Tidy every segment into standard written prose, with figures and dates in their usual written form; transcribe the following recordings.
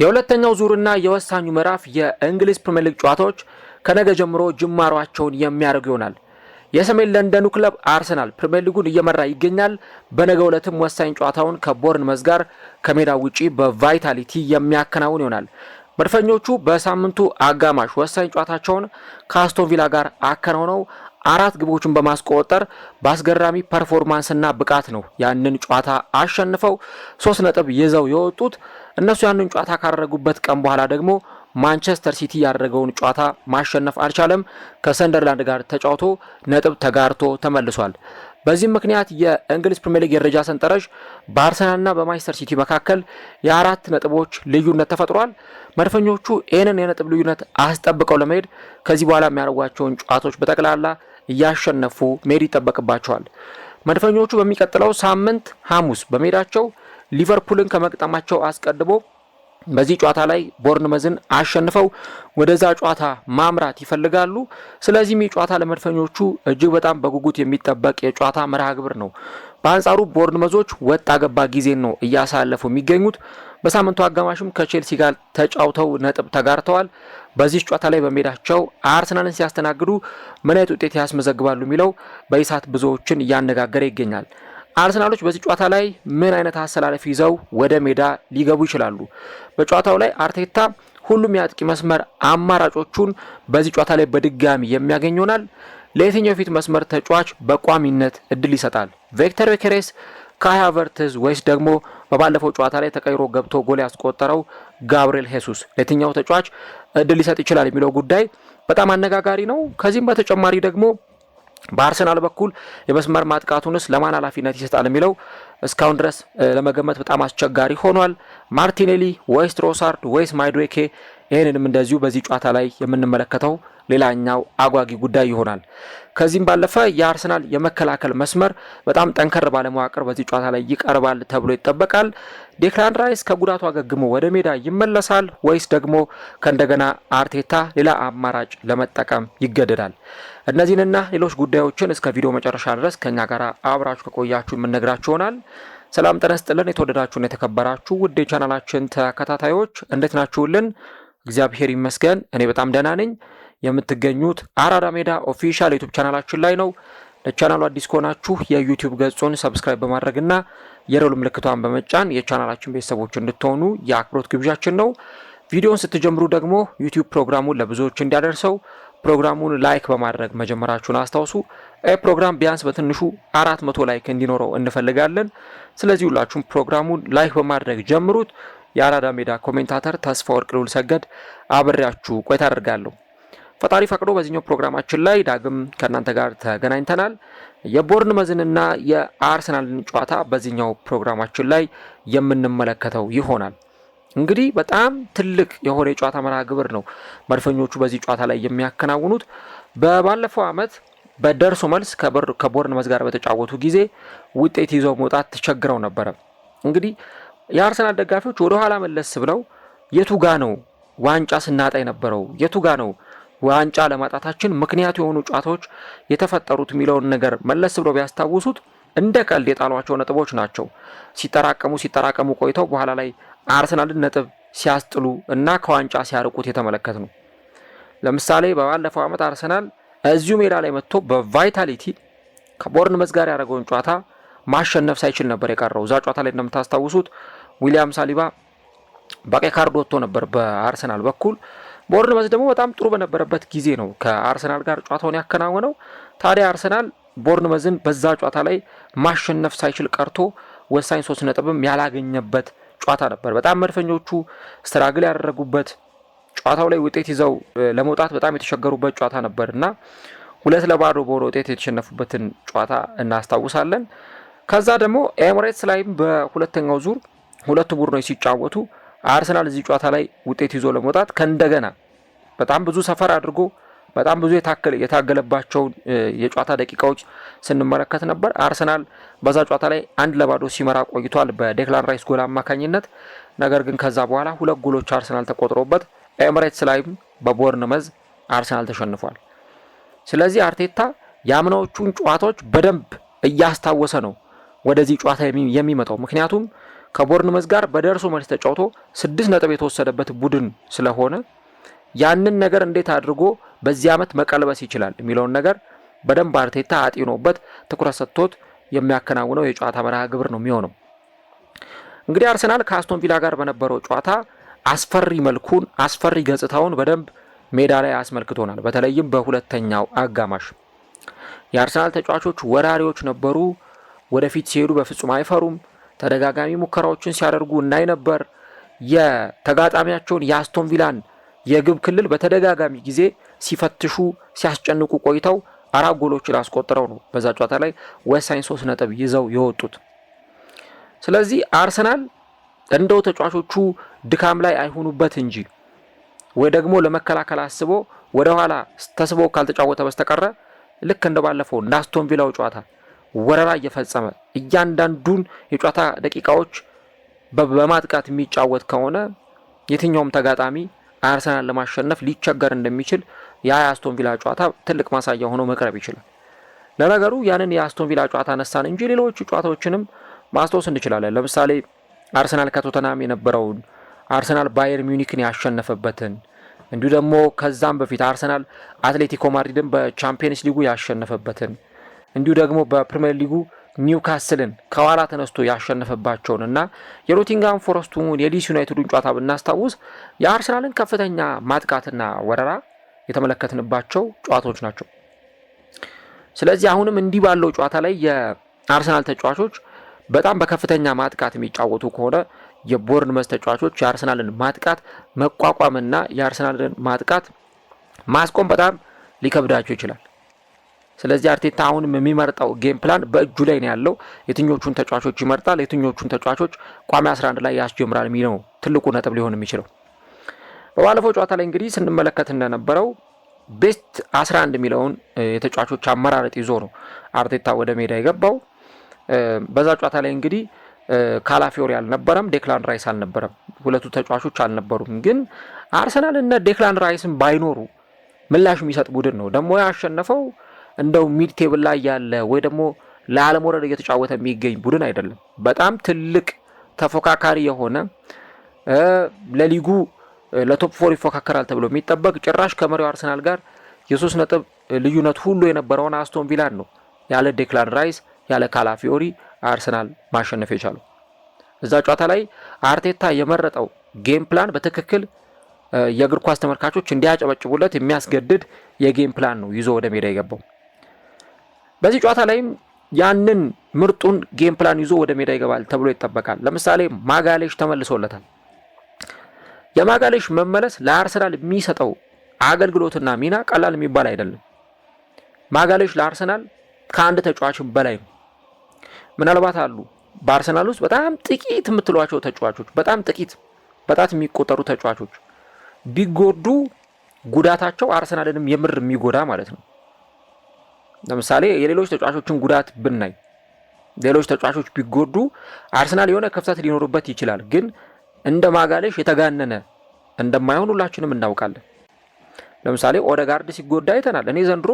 የሁለተኛው ዙርና የወሳኙ ምዕራፍ የእንግሊዝ ፕሪሚየር ሊግ ጨዋታዎች ከነገ ጀምሮ ጅማሯቸውን የሚያደርጉ ይሆናል። የሰሜን ለንደኑ ክለብ አርሰናል ፕሪሚየር ሊጉን እየመራ ይገኛል። በነገው ዕለትም ወሳኝ ጨዋታውን ከቦርንመዝ ጋር ከሜዳው ውጪ በቫይታሊቲ የሚያከናውን ይሆናል። መድፈኞቹ በሳምንቱ አጋማሽ ወሳኝ ጨዋታቸውን ከአስቶን ቪላ ጋር አከናውነው 4 ግቦችን በማስቆጠር በአስገራሚ ፐርፎርማንስና ብቃት ነው ያንን ጨዋታ አሸንፈው 3 ነጥብ ይዘው የወጡት። እነሱ ያንን ጨዋታ ካደረጉበት ቀን በኋላ ደግሞ ማንቸስተር ሲቲ ያደረገውን ጨዋታ ማሸነፍ አልቻለም። ከሰንደርላንድ ጋር ተጫውቶ ነጥብ ተጋርቶ ተመልሷል። በዚህም ምክንያት የእንግሊዝ ፕሪሚየር ሊግ የደረጃ ሰንጠረዥ በአርሰናልና በማንቸስተር ሲቲ መካከል የ4 ነጥቦች ልዩነት ተፈጥሯል። መድፈኞቹ ይህንን የነጥብ ልዩነት አስጠብቀው ለመሄድ ከዚህ በኋላ የሚያደርጓቸውን ጨዋታዎች በጠቅላላ እያሸነፉ መሄድ ይጠበቅባቸዋል። መድፈኞቹ በሚቀጥለው ሳምንት ሐሙስ በሜዳቸው ሊቨርፑልን ከመግጠማቸው አስቀድሞ በዚህ ጨዋታ ላይ ቦርንመዝን አሸንፈው ወደዛ ጨዋታ ማምራት ይፈልጋሉ። ስለዚህም የጨዋታ ለመድፈኞቹ እጅግ በጣም በጉጉት የሚጠበቅ የጨዋታ መርሃ ግብር ነው። በአንጻሩ ቦርንመዞች ወጣ ገባ ጊዜን ነው እያሳለፉ የሚገኙት። በሳምንቱ አጋማሽም ከቼልሲ ጋር ተጫውተው ነጥብ ተጋርተዋል። በዚህ ጨዋታ ላይ በሜዳቸው አርሰናልን ሲያስተናግዱ ምን አይነት ውጤት ያስመዘግባሉ የሚለው በኢሳት ብዙዎችን እያነጋገረ ይገኛል። አርሰናሎች በዚህ ጨዋታ ላይ ምን አይነት አሰላለፍ ይዘው ወደ ሜዳ ሊገቡ ይችላሉ? በጨዋታው ላይ አርቴታ ሁሉም የአጥቂ መስመር አማራጮቹን በዚህ ጨዋታ ላይ በድጋሚ የሚያገኝ ይሆናል። ለየትኛው የፊት መስመር ተጫዋች በቋሚነት እድል ይሰጣል? ቪክተር ዮኬሬስ፣ ካይ ሃቨርትዝ ወይስ ደግሞ በባለፈው ጨዋታ ላይ ተቀይሮ ገብቶ ጎል ያስቆጠረው ጋብሪኤል ሄሱስ ለየትኛው ተጫዋች እድል ሊሰጥ ይችላል የሚለው ጉዳይ በጣም አነጋጋሪ ነው። ከዚህም በተጨማሪ ደግሞ በአርሰናል በኩል የመስመር ማጥቃቱንስ ለማን ኃላፊነት ይሰጣል የሚለው እስካሁን ድረስ ለመገመት በጣም አስቸጋሪ ሆኗል። ማርቲኔሊ ወይስ ትሮሳርድ ወይስ ማይዱዌኬ? ይህንንም እንደዚሁ በዚህ ጨዋታ ላይ የምንመለከተው ሌላኛው አጓጊ ጉዳይ ይሆናል። ከዚህም ባለፈ የአርሰናል የመከላከል መስመር በጣም ጠንከር ባለ መዋቅር በዚህ ጨዋታ ላይ ይቀርባል ተብሎ ይጠበቃል። ዴክላን ራይስ ከጉዳቱ አገግሞ ወደ ሜዳ ይመለሳል ወይስ ደግሞ ከእንደገና አርቴታ ሌላ አማራጭ ለመጠቀም ይገደዳል? እነዚህንና ሌሎች ጉዳዮችን እስከ ቪዲዮ መጨረሻ ድረስ ከኛ ጋር አብራችሁ ከቆያችሁ የምንነግራችሁ ይሆናል። ሰላም ጤና ይስጥልን። የተወደዳችሁና የተከበራችሁ ውድ የቻናላችን ተከታታዮች እንዴት ናችሁልን? እግዚአብሔር ይመስገን እኔ በጣም ደህና ነኝ። የምትገኙት አራዳ ሜዳ ኦፊሻል ዩቲዩብ ቻናላችን ላይ ነው። ለቻናሉ አዲስ ከሆናችሁ የዩቲዩብ ገጹን ሰብስክራይብ በማድረግና የደወል ምልክቷን በመጫን የቻናላችን ቤተሰቦች እንድትሆኑ የአክብሮት ግብዣችን ነው። ቪዲዮውን ስትጀምሩ ደግሞ ዩቲዩብ ፕሮግራሙን ለብዙዎች እንዲያደርሰው ፕሮግራሙን ላይክ በማድረግ መጀመራችሁን አስታውሱ። ፕሮግራም ቢያንስ በትንሹ 400 ላይክ እንዲኖረው እንፈልጋለን። ስለዚህ ሁላችሁም ፕሮግራሙን ላይክ በማድረግ ጀምሩት። የአራዳ ሜዳ ኮሜንታተር ተስፋ ወርቅ ልዑል ሰገድ አብሬያችሁ ቆይታ አደርጋለሁ። ፈጣሪ ፈቅዶ በዚህኛው ፕሮግራማችን ላይ ዳግም ከእናንተ ጋር ተገናኝተናል። የቦርንመዝንና የአርሰናልን ጨዋታ በዚህኛው ፕሮግራማችን ላይ የምንመለከተው ይሆናል። እንግዲህ በጣም ትልቅ የሆነ የጨዋታ መርሃ ግብር ነው መድፈኞቹ በዚህ ጨዋታ ላይ የሚያከናውኑት። በባለፈው ዓመት በደርሶ መልስ ከቦርንመዝ ጋር በተጫወቱ ጊዜ ውጤት ይዘው መውጣት ተቸግረው ነበረ። እንግዲህ የአርሰናል ደጋፊዎች ወደ ኋላ መለስ ብለው የቱጋ ነው ዋንጫ ስናጣ የነበረው፣ የቱጋ ነው ዋንጫ ለማጣታችን ምክንያት የሆኑ ጨዋታዎች የተፈጠሩት የሚለውን ነገር መለስ ብለው ቢያስታውሱት እንደ ቀልድ የጣሏቸው ነጥቦች ናቸው። ሲጠራቀሙ ቆይተው በኋላ ላይ አርሰናልን ነጥብ ሲያስጥሉ እና ከዋንጫ ሲያርቁት የተመለከት ነው። ለምሳሌ በባለፈው ዓመት አርሰናል እዚሁ ሜዳ ላይ መጥቶ በቫይታሊቲ ከቦርንመዝ ጋር ያደረገውን ጨዋታ ማሸነፍ ሳይችል ነበር የቀረው። እዛ ጨዋታ ላይ እንደምታስታውሱት ዊሊያም ሳሊባ በቀይ ካርድ ወጥቶ ነበር በአርሰናል በኩል። ቦርንመዝ ደግሞ በጣም ጥሩ በነበረበት ጊዜ ነው ከአርሰናል ጋር ጨዋታውን ያከናወነው። ታዲያ አርሰናል ቦርንመዝን በዛ ጨዋታ ላይ ማሸነፍ ሳይችል ቀርቶ ወሳኝ 3 ነጥብም ያላገኘበት ጨዋታ ነበር። በጣም መድፈኞቹ ስትራግል ያደረጉበት ጨዋታው ላይ ውጤት ይዘው ለመውጣት በጣም የተቸገሩበት ጨዋታ ነበርና 2-0 በሆነ ውጤት የተሸነፉበትን ጨዋታ እናስታውሳለን። ከዛ ደግሞ ኤምሬትስ ላይም በሁለተኛው ዙር ሁለቱ ቡድኖች ሲጫወቱ አርሰናል እዚህ ጨዋታ ላይ ውጤት ይዞ ለመውጣት ከእንደገና በጣም ብዙ ሰፈር አድርጎ በጣም ብዙ የታገለባቸውን የጨዋታ ደቂቃዎች ስንመለከት ነበር። አርሰናል በዛ ጨዋታ ላይ 1-0 ሲመራ ቆይቷል በዴክላን ራይስ ጎል አማካኝነት። ነገር ግን ከዛ በኋላ 2 ጎሎች አርሰናል ተቆጥሮበት ኤምሬትስ ላይም በቦርንመዝ አርሰናል ተሸንፏል። ስለዚህ አርቴታ የአምናዎቹን ጨዋታዎች በደንብ እያስታወሰ ነው ወደዚህ ጨዋታ የሚመጣው። ምክንያቱም ከቦርንመዝ ጋር በደርሶ መልስ ተጫውቶ 6 ነጥብ የተወሰደበት ቡድን ስለሆነ ያንን ነገር እንዴት አድርጎ በዚህ ዓመት መቀልበስ ይችላል የሚለውን ነገር በደንብ አርቴታ አጢኖበት ትኩረት ሰጥቶት የሚያከናውነው የጨዋታ መርሃ ግብር ነው የሚሆነው። እንግዲህ አርሰናል ከአስቶን ቪላ ጋር በነበረው ጨዋታ አስፈሪ መልኩን አስፈሪ ገጽታውን በደንብ ሜዳ ላይ አስመልክቶናል። በተለይም በሁለተኛው አጋማሽ የአርሰናል ተጫዋቾች ወራሪዎች ነበሩ። ወደፊት ሲሄዱ በፍጹም አይፈሩም። ተደጋጋሚ ሙከራዎችን ሲያደርጉ እናይ ነበር። የተጋጣሚያቸውን የአስቶን ቪላን የግብ ክልል በተደጋጋሚ ጊዜ ሲፈትሹ ሲያስጨንቁ ቆይተው 4 ጎሎችን አስቆጥረው ነው በዛ ጨዋታ ላይ ወሳኝ 3 ነጥብ ይዘው የወጡት። ስለዚህ አርሰናል እንደው ተጫዋቾቹ ድካም ላይ አይሆኑበት እንጂ ወይ ደግሞ ለመከላከል አስቦ ወደ ኋላ ተስቦ ካልተጫወተ በስተቀረ ልክ እንደባለፈው እንደ አስቶን ቪላው ጨዋታ ወረራ እየፈጸመ እያንዳንዱን የጨዋታ ደቂቃዎች በማጥቃት የሚጫወት ከሆነ የትኛውም ተጋጣሚ አርሰናል ለማሸነፍ ሊቸገር እንደሚችል የአስቶን ቪላ ጨዋታ ትልቅ ማሳያ ሆኖ መቅረብ ይችላል። ለነገሩ ያንን የአስቶን ቪላ ጨዋታ ነሳን እንጂ ሌሎች ጨዋታዎችንም ማስታወስ እንችላለን። ለምሳሌ አርሰናል ከቶተናም የነበረውን፣ አርሰናል ባየር ሚዩኒክን ያሸነፈበትን፣ እንዲሁ ደግሞ ከዛም በፊት አርሰናል አትሌቲኮ ማድሪድን በቻምፒየንስ ሊጉ ያሸነፈበትን፣ እንዲሁ ደግሞ በፕሪሚየር ሊጉ ኒውካስልን ከኋላ ተነስቶ ያሸነፈባቸውን እና የኖቲንግሃም ፎረስቱን የሊድስ ዩናይትዱን ጨዋታ ብናስታውስ የአርሰናልን ከፍተኛ ማጥቃትና ወረራ የተመለከትንባቸው ጨዋታዎች ናቸው። ስለዚህ አሁንም እንዲህ ባለው ጨዋታ ላይ የአርሰናል ተጫዋቾች በጣም በከፍተኛ ማጥቃት የሚጫወቱ ከሆነ የቦርንመዝ ተጫዋቾች የአርሰናልን ማጥቃት መቋቋምና የአርሰናልን ማጥቃት ማስቆም በጣም ሊከብዳቸው ይችላል። ስለዚህ አርቴታ አሁንም የሚመርጠው ጌም ፕላን በእጁ ላይ ነው ያለው። የትኞቹን ተጫዋቾች ይመርጣል፣ የትኞቹን ተጫዋቾች ቋሚ 11 ላይ ያስጀምራል የሚለው ትልቁ ነጥብ ሊሆን የሚችለው። በባለፈው ጨዋታ ላይ እንግዲህ ስንመለከት እንደነበረው ቤስት 11 የሚለውን የተጫዋቾች አመራረጥ ይዞ ነው አርቴታ ወደ ሜዳ የገባው። በዛ ጨዋታ ላይ እንግዲህ ካላፊዮሪ አልነበረም፣ ዴክላን ራይስ አልነበረም፣ ሁለቱ ተጫዋቾች አልነበሩም። ግን አርሰናል እነ ዴክላን ራይስም ባይኖሩ ምላሽ የሚሰጥ ቡድን ነው። ደግሞ ያሸነፈው እንደው ሚድ ቴብል ላይ ያለ ወይ ደግሞ ለአለመውረድ እየተጫወተ የሚገኝ ቡድን አይደለም። በጣም ትልቅ ተፎካካሪ የሆነ ለሊጉ ለቶፕ 4 ይፎካከራል ተብሎ የሚጠበቅ ጭራሽ ከመሪው አርሰናል ጋር የ3 ነጥብ ልዩነት ሁሉ የነበረውን አስቶን ቪላን ነው ያለ ዴክላን ራይስ ያለ ካላፊዮሪ አርሰናል ማሸነፍ የቻለው። እዛ ጨዋታ ላይ አርቴታ የመረጠው ጌም ፕላን በትክክል የእግር ኳስ ተመልካቾች እንዲያጨበጭቡለት የሚያስገድድ የጌም ፕላን ነው ይዞ ወደ ሜዳ የገባው። በዚህ ጨዋታ ላይም ያንን ምርጡን ጌም ፕላን ይዞ ወደ ሜዳ ይገባል ተብሎ ይጠበቃል። ለምሳሌ ማጋሌሽ ተመልሶለታል። የማጋሌሽ መመለስ ለአርሰናል የሚሰጠው አገልግሎትና ሚና ቀላል የሚባል አይደለም። ማጋሌሽ ለአርሰናል ከአንድ ተጫዋችን በላይ ነው። ምናልባት አሉ በአርሰናል ውስጥ በጣም ጥቂት የምትሏቸው ተጫዋቾች፣ በጣም ጥቂት በጣት የሚቆጠሩ ተጫዋቾች ቢጎዱ ጉዳታቸው አርሰናልንም የምር የሚጎዳ ማለት ነው። ለምሳሌ የሌሎች ተጫዋቾችን ጉዳት ብናይ ሌሎች ተጫዋቾች ቢጎዱ አርሰናል የሆነ ክፍተት ሊኖርበት ይችላል። ግን እንደ ማጋሌሽ የተጋነነ እንደማይሆን ሁላችንም እናውቃለን። ለምሳሌ ኦዴጋርድ ሲጎዳ አይተናል። እኔ ዘንድሮ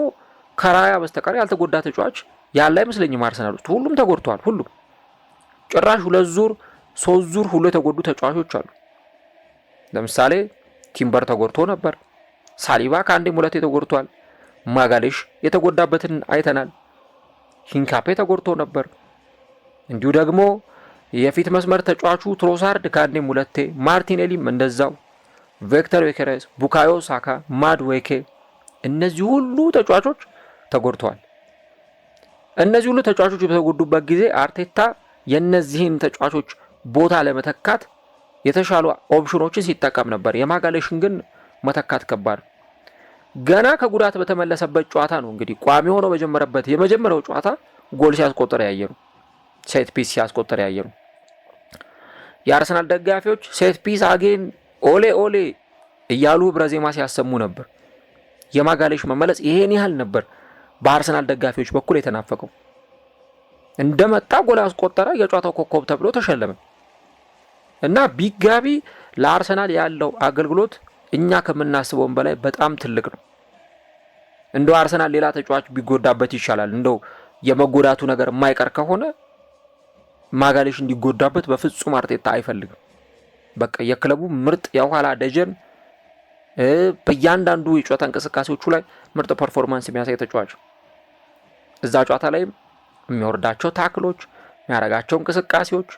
ከራያ በስተቀር ያልተጎዳ ተጫዋች ያለ አይመስለኝም አርሰናል ውስጥ። ሁሉም ተጎድተዋል። ሁሉም ጭራሽ 2 ዙር 3 ዙር ሁሉ የተጎዱ ተጫዋቾች አሉ። ለምሳሌ ቲምበር ተጎድቶ ነበር። ሳሊባ ከአንዴም 2 ተጎድቷል። ማጋሌሽ የተጎዳበትን አይተናል። ሂንካፔ ተጎድቶ ነበር። እንዲሁ ደግሞ የፊት መስመር ተጫዋቹ ትሮሳርድ ከአንዴም 2፣ ማርቲኔሊም እንደዛው፣ ቪክተር ዮኬሬስ፣ ቡካዮ ሳካ፣ ማድዌኬ እነዚህ ሁሉ ተጫዋቾች ተጎድተዋል። እነዚህ ሁሉ ተጫዋቾች በተጎዱበት ጊዜ አርቴታ የነዚህን ተጫዋቾች ቦታ ለመተካት የተሻሉ ኦፕሽኖችን ሲጠቀም ነበር። የማጋሌሽን ግን መተካት ከባድ። ገና ከጉዳት በተመለሰበት ጨዋታ ነው እንግዲህ ቋሚ ሆኖ በጀመረበት የመጀመሪያው ጨዋታ ጎል ሲያስቆጥር ያየነው፣ ሴት ፒስ ሲያስቆጥር ያየነው። የአርሰናል ደጋፊዎች ሴት ፒስ አጌን ኦሌ ኦሌ እያሉ ህብረ ዜማ ሲያሰሙ ነበር። የማጋሌሽ መመለስ ይሄን ያህል ነበር በአርሰናል ደጋፊዎች በኩል የተናፈቀው። እንደመጣ ጎል አስቆጠረ፣ የጨዋታው ኮከብ ተብሎ ተሸለመ እና ቢጋቢ ለአርሰናል ያለው አገልግሎት እኛ ከምናስበውን በላይ በጣም ትልቅ ነው። እንደው አርሰናል ሌላ ተጫዋች ቢጎዳበት ይሻላል። እንደው የመጎዳቱ ነገር የማይቀር ከሆነ ማጋሌሽ እንዲጎዳበት በፍጹም አርቴታ አይፈልግም። በቃ የክለቡ ምርጥ የኋላ ደጀን በእያንዳንዱ የጨዋታ እንቅስቃሴዎቹ ላይ ምርጥ ፐርፎርማንስ የሚያሳይ ተጫዋች እዛ ጨዋታ ላይ የሚወርዳቸው ታክሎች፣ የሚያደርጋቸው እንቅስቃሴዎች፣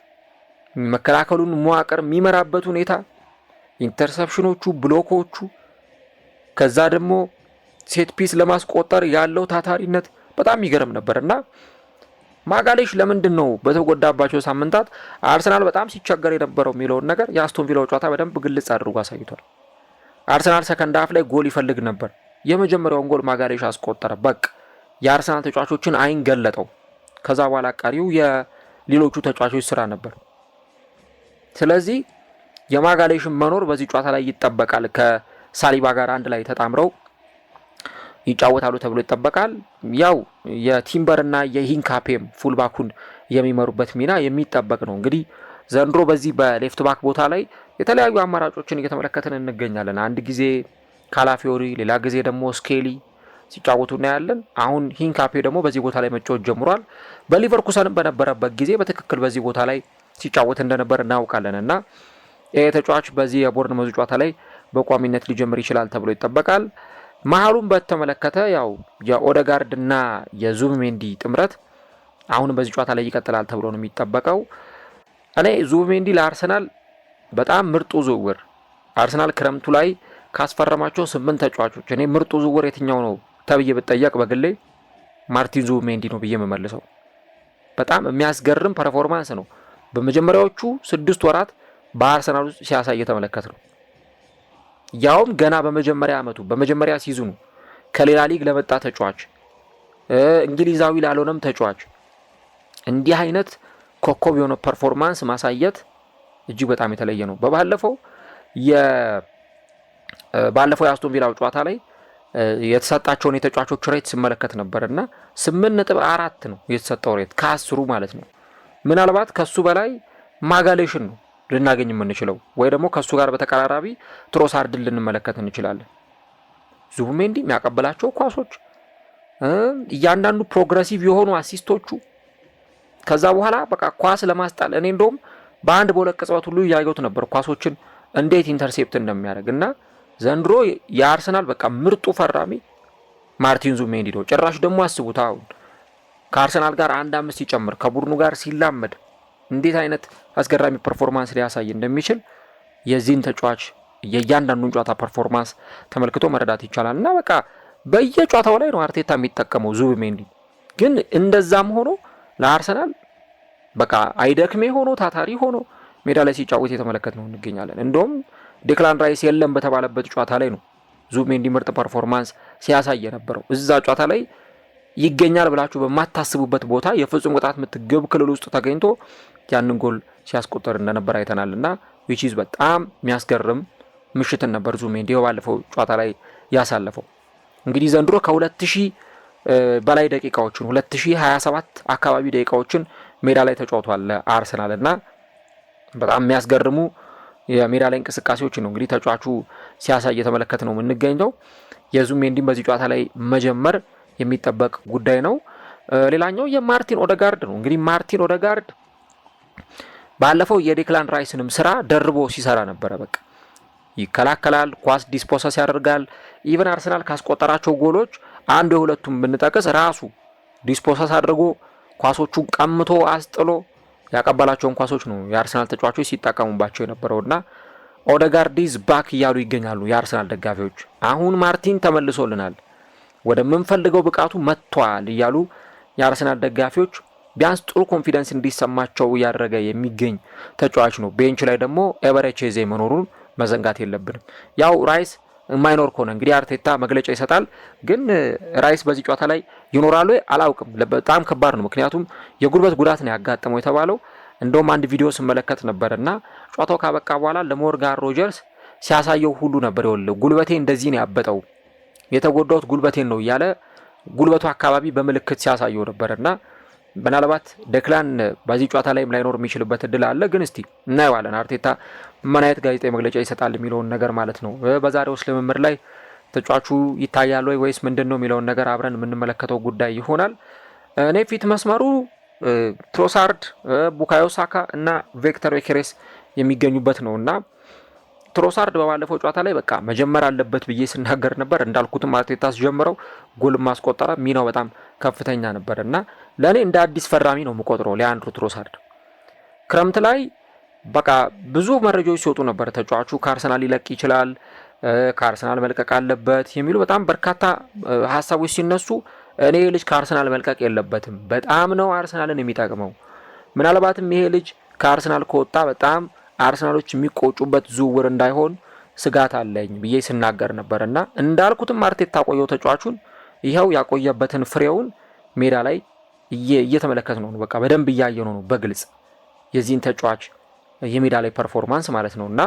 መከላከሉን መዋቅር የሚመራበት ሁኔታ፣ ኢንተርሰፕሽኖቹ፣ ብሎኮቹ፣ ከዛ ደግሞ ሴት ፒስ ለማስቆጠር ያለው ታታሪነት በጣም ይገርም ነበር እና ማጋሌሽ ለምንድን ነው በተጎዳባቸው ሳምንታት አርሰናል በጣም ሲቸገር የነበረው የሚለውን ነገር የአስቶን ቪላው ጨዋታ በደንብ ግልጽ አድርጎ አሳይቷል። አርሰናል ሰከንድ ሃፍ ላይ ጎል ይፈልግ ነበር። የመጀመሪያውን ጎል ማጋሌሽ አስቆጠረ። በቃ የአርሰናል ተጫዋቾችን አይን ገለጠው። ከዛ በኋላ ቀሪው የሌሎቹ ተጫዋቾች ስራ ነበር። ስለዚህ የማጋሌሽን መኖር በዚህ ጨዋታ ላይ ይጠበቃል። ከሳሊባ ጋር አንድ ላይ ተጣምረው ይጫወታሉ ተብሎ ይጠበቃል። ያው የቲምበርና የሂንካፔም ፉልባኩን የሚመሩበት ሚና የሚጠበቅ ነው። እንግዲህ ዘንድሮ በዚህ በሌፍት ባክ ቦታ ላይ የተለያዩ አማራጮችን እየተመለከትን እንገኛለን። አንድ ጊዜ ካላፊዮሪ፣ ሌላ ጊዜ ደግሞ ስኬሊ ሲጫወቱ እናያለን። አሁን ሂንካፔ ደግሞ በዚህ ቦታ ላይ መጫወት ጀምሯል። በሊቨርኩሰንም በነበረበት ጊዜ በትክክል በዚህ ቦታ ላይ ሲጫወት እንደነበር እናውቃለን እና ይህ ተጫዋች በዚህ የቦርንመዝ ጨዋታ ላይ በቋሚነት ሊጀምር ይችላል ተብሎ ይጠበቃል። መሀሉን በተመለከተ ያው የኦደጋርድ እና የዙብሜንዲ ጥምረት አሁንም በዚህ ጨዋታ ላይ ይቀጥላል ተብሎ ነው የሚጠበቀው። እኔ ዙብሜንዲ ለአርሰናል በጣም ምርጡ ዝውውር፣ አርሰናል ክረምቱ ላይ ካስፈረማቸው 8 ተጫዋቾች እኔ ምርጡ ዝውውር የትኛው ነው ተብዬ ብጠየቅ በግሌ ማርቲን ዙብሜንዲ ነው ብዬ የምመልሰው። በጣም የሚያስገርም ፐርፎርማንስ ነው በመጀመሪያዎቹ 6 ወራት በአርሰናል ውስጥ ሲያሳይ የተመለከት ነው። ያውም ገና በመጀመሪያ ዓመቱ በመጀመሪያ ሲዝኑ ከሌላ ሊግ ለመጣ ተጫዋች፣ እንግሊዛዊ ላልሆነም ተጫዋች እንዲህ አይነት ኮከብ የሆነ ፐርፎርማንስ ማሳየት እጅግ በጣም የተለየ ነው። ባለፈው የአስቶን ቪላው ጨዋታ ላይ የተሰጣቸውን የተጫዋቾች ሬት ሲመለከት ነበርና 8.4 ነው የተሰጠው ሬት ከ10 ማለት ነው። ምናልባት ከሱ በላይ ማጋሌሽን ነው ልናገኝ የምንችለው ወይ ደግሞ ከሱ ጋር በተቀራራቢ ትሮሳርድን ልንመለከት እንችላለን። ዙብሜንዲ የሚያቀበላቸው ኳሶች፣ እያንዳንዱ ፕሮግረሲቭ የሆኑ አሲስቶቹ፣ ከዛ በኋላ በቃ ኳስ ለማስጣል እኔ እንደውም በአንድ በሁለት ቅጽበት ሁሉ እያየሁት ነበር ኳሶችን እንዴት ኢንተርሴፕት እንደሚያደርግ እና ዘንድሮ የአርሰናል በቃ ምርጡ ፈራሚ ማርቲን ዙብሜንዲ ነው። ጭራሽ ደግሞ አስቡት አሁን ከአርሰናል ጋር 1-5 ሲጨምር ከቡድኑ ጋር ሲላመድ እንዴት አይነት አስገራሚ ፐርፎርማንስ ሊያሳይ እንደሚችል የዚህን ተጫዋች የእያንዳንዱን ጨዋታ ፐርፎርማንስ ተመልክቶ መረዳት ይቻላል። እና በቃ በየጨዋታው ላይ ነው አርቴታ የሚጠቀመው ዙብሜንዲ። ግን እንደዛም ሆኖ ለአርሰናል በቃ አይደክሜ ሆኖ ታታሪ ሆኖ ሜዳ ላይ ሲጫወት የተመለከት ነው እንገኛለን። እንደውም ዴክላን ራይስ የለም በተባለበት ጨዋታ ላይ ነው ዙብሜንዲ ምርጥ ፐርፎርማንስ ሲያሳይ የነበረው። እዛ ጨዋታ ላይ ይገኛል ብላችሁ በማታስቡበት ቦታ የፍጹም ቅጣት ምት ግብ ክልል ውስጥ ተገኝቶ ያንን ጎል ሲያስቆጠር እንደነበር አይተናልና which is በጣም የሚያስገርም ምሽትን ነበር ዙብሜንዲ ባለፈው ጨዋታ ላይ ያሳለፈው። እንግዲህ ዘንድሮ ከ2000 በላይ ደቂቃዎችን 2027 አካባቢ ደቂቃዎችን ሜዳ ላይ ተጫውቷል ለአርሰናል እና በጣም የሚያስገርሙ የሜዳ ላይ እንቅስቃሴዎች ነው እንግዲህ ተጫዋቹ ሲያሳይ የተመለከት ነው የምንገኘው። የዙብሜንዲን በዚህ ጨዋታ ላይ መጀመር የሚጠበቅ ጉዳይ ነው። ሌላኛው የማርቲን ኦደጋርድ ነው። እንግዲህ ማርቲን ኦደጋርድ ባለፈው የዴክላን ራይስንም ስራ ደርቦ ሲሰራ ነበረ። በቃ ይከላከላል፣ ኳስ ዲስፖሰስ ያደርጋል። ኢቨን አርሰናል ካስቆጠራቸው ጎሎች አንዱ የሁለቱም ብንጠቅስ ራሱ ዲስፖሰስ አድርጎ ኳሶቹን ቀምቶ አስጥሎ ያቀበላቸውን ኳሶች ነው የአርሰናል ተጫዋቾች ሲጠቀሙባቸው የነበረውና ኦደጋርድ ኢዝ ባክ እያሉ ይገኛሉ የአርሰናል ደጋፊዎች። አሁን ማርቲን ተመልሶልናል፣ ወደምንፈልገው ብቃቱ መጥቷል እያሉ የአርሰናል ደጋፊዎች ቢያንስ ጥሩ ኮንፊደንስ እንዲሰማቸው እያደረገ የሚገኝ ተጫዋች ነው። ቤንች ላይ ደግሞ ኤበረቼዜ መኖሩን መዘንጋት የለብንም። ያው ራይስ የማይኖር ከሆነ እንግዲህ አርቴታ መግለጫ ይሰጣል። ግን ራይስ በዚህ ጨዋታ ላይ ይኖራሉ አላውቅም። በጣም ከባድ ነው፣ ምክንያቱም የጉልበት ጉዳት ነው ያጋጠመው የተባለው። እንደውም አንድ ቪዲዮ ስመለከት ነበርና ጨዋታው ካበቃ በኋላ ለሞርጋን ሮጀርስ ሲያሳየው ሁሉ ነበር ይወለው ጉልበቴ እንደዚህ ነው ያበጠው፣ የተጎዳሁት ጉልበቴን ነው እያለ ጉልበቱ አካባቢ በምልክት ሲያሳየው ነበርና ምናልባት ዴክላን በዚህ ጨዋታ ላይም ላይኖር የሚችልበት እድል አለ። ግን እስቲ እናየዋለን አርቴታ ምን አይነት ጋዜጣዊ መግለጫ ይሰጣል የሚለውን ነገር ማለት ነው። በዛሬው ልምምድ ላይ ተጫዋቹ ይታያል ወይስ ምንድነው የሚለውን ነገር አብረን የምንመለከተው ጉዳይ ይሆናል። እኔ ፊት መስመሩ ትሮሳርድ፣ ቡካዮ ሳካ እና ቪክተር ዮኬሬስ የሚገኙበት ነው እና ትሮሳርድ በባለፈው ጨዋታ ላይ በቃ መጀመር አለበት ብዬ ስናገር ነበር። እንዳልኩትም አርቴታ ሲጀምረው ጎል ማስቆጠረ ሚናው በጣም ከፍተኛ ነበር እና ለእኔ እንደ አዲስ ፈራሚ ነው የምቆጥረው ሊያንድሮ ትሮሳርድ። ክረምት ላይ በቃ ብዙ መረጃዎች ሲወጡ ነበር። ተጫዋቹ ከአርሰናል ሊለቅ ይችላል፣ ከአርሰናል መልቀቅ አለበት የሚሉ በጣም በርካታ ሀሳቦች ሲነሱ እኔ ልጅ ከአርሰናል መልቀቅ የለበትም፣ በጣም ነው አርሰናልን የሚጠቅመው፣ ምናልባትም ይሄ ልጅ ከአርሰናል ከወጣ በጣም አርሰናሎች የሚቆጩበት ዝውውር እንዳይሆን ስጋት አለኝ ብዬ ስናገር ነበር እና እንዳልኩትም አርቴታ ቆየው ተጫዋቹን። ይኸው ያቆየበትን ፍሬውን ሜዳ ላይ እየተመለከት ነው። በቃ በደንብ እያየ ነው በግልጽ የዚህን ተጫዋች የሜዳ ላይ ፐርፎርማንስ ማለት ነው እና